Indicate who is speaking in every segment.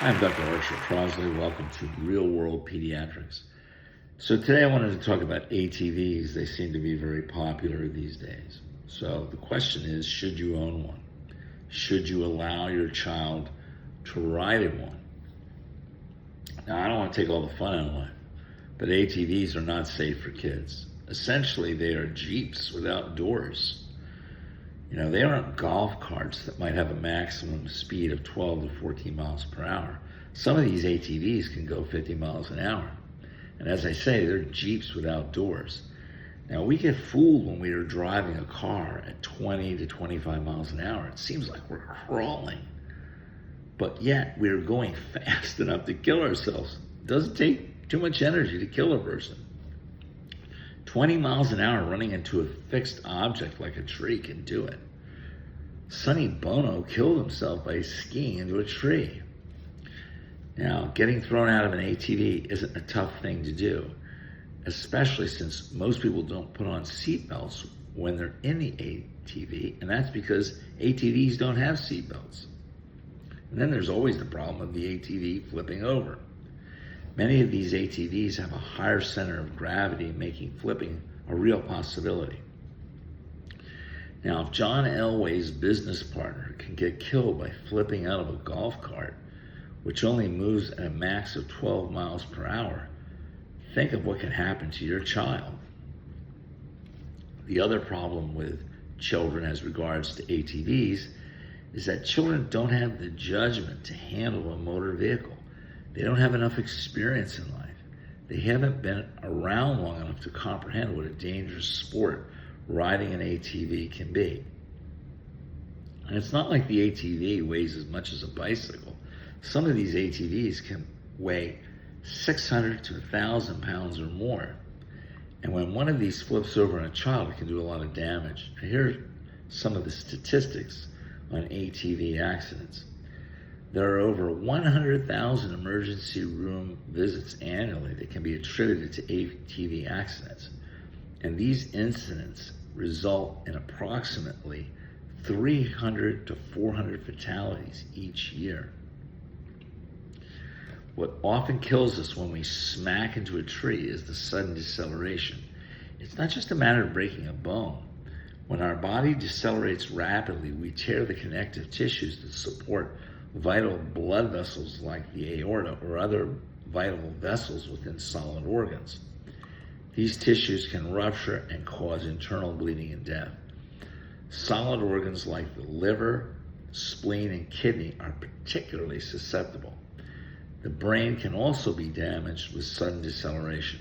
Speaker 1: I'm Dr. Archer Crosley. Welcome to Real World Pediatrics. So today I wanted to talk about ATVs. They seem to be very popular these days. So the question is, should you own one? Should you allow your child to ride in one? Now, I don't want to take all the fun out of life, but ATVs are not safe for kids. Essentially, they are Jeeps without doors. They aren't golf carts that might have a maximum speed of 12 to 14 miles per hour. Some of these ATVs can go 50 miles an hour. And as I say, they're Jeeps without doors. Now, we get fooled when we are driving a car at 20 to 25 miles an hour. It seems like we're crawling. But yet, we are going fast enough to kill ourselves. It doesn't take too much energy to kill a person. 20 miles an hour running into a fixed object like a tree can do it. Sonny Bono killed himself by skiing into a tree. Now, getting thrown out of an ATV isn't a tough thing to do, especially since most people don't put on seatbelts when they're in the ATV, and that's because ATVs don't have seatbelts. And then there's always the problem of the ATV flipping over. Many of these ATVs have a higher center of gravity, making flipping a real possibility. Now, if John Elway's business partner can get killed by flipping out of a golf cart, which only moves at a max of 12 miles per hour, think of what can happen to your child. The other problem with children as regards to ATVs is that children don't have the judgment to handle a motor vehicle. They don't have enough experience in life. They haven't been around long enough to comprehend what a dangerous sport riding an ATV can be. And it's not like the ATV weighs as much as a bicycle. Some of these ATVs can weigh 600 to 1,000 pounds or more. And when one of these flips over on a child, it can do a lot of damage. Now, here are some of the statistics on ATV accidents. There are over 100,000 emergency room visits annually that can be attributed to ATV accidents. And these incidents result in approximately 300 to 400 fatalities each year. What often kills us when we smack into a tree is the sudden deceleration. It's not just a matter of breaking a bone. When our body decelerates rapidly, we tear the connective tissues that support vital blood vessels like the aorta or other vital vessels within solid organs. These tissues can rupture and cause internal bleeding and death. Solid organs like the liver, spleen, and kidney are particularly susceptible. The brain can also be damaged with sudden deceleration.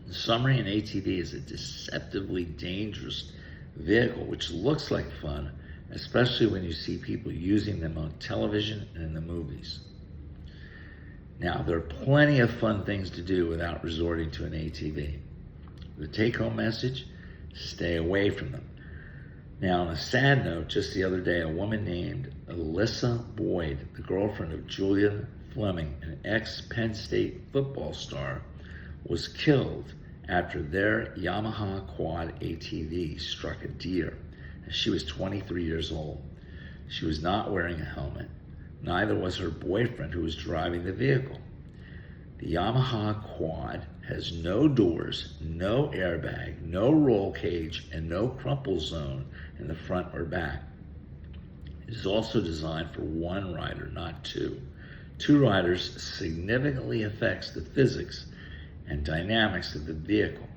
Speaker 1: In summary, an ATV is a deceptively dangerous vehicle which looks like fun, especially when you see people using them on television and in the movies. Now, there are plenty of fun things to do without resorting to an ATV. The take-home message, stay away from them. Now, on a sad note, just the other day, a woman named Alyssa Boyd, the girlfriend of Julian Fleming, an ex-Penn State football star, was killed after their Yamaha quad ATV struck a deer. She was 23 years old. She was not wearing a helmet. Neither was her boyfriend, who was driving the vehicle. The Yamaha quad has no doors, no airbag, no roll cage, and no crumple zone in the front or back. It is also designed for one rider, not two. Two riders significantly affects the physics and dynamics of the vehicle.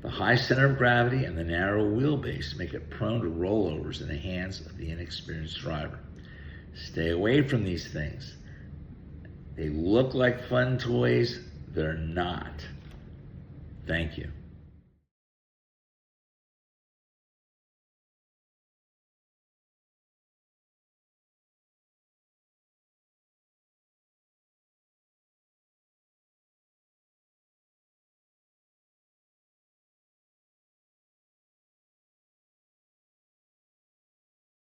Speaker 1: The high center of gravity and the narrow wheelbase make it prone to rollovers in the hands of the inexperienced driver. Stay away from these things. They look like fun toys. They're not. Thank you.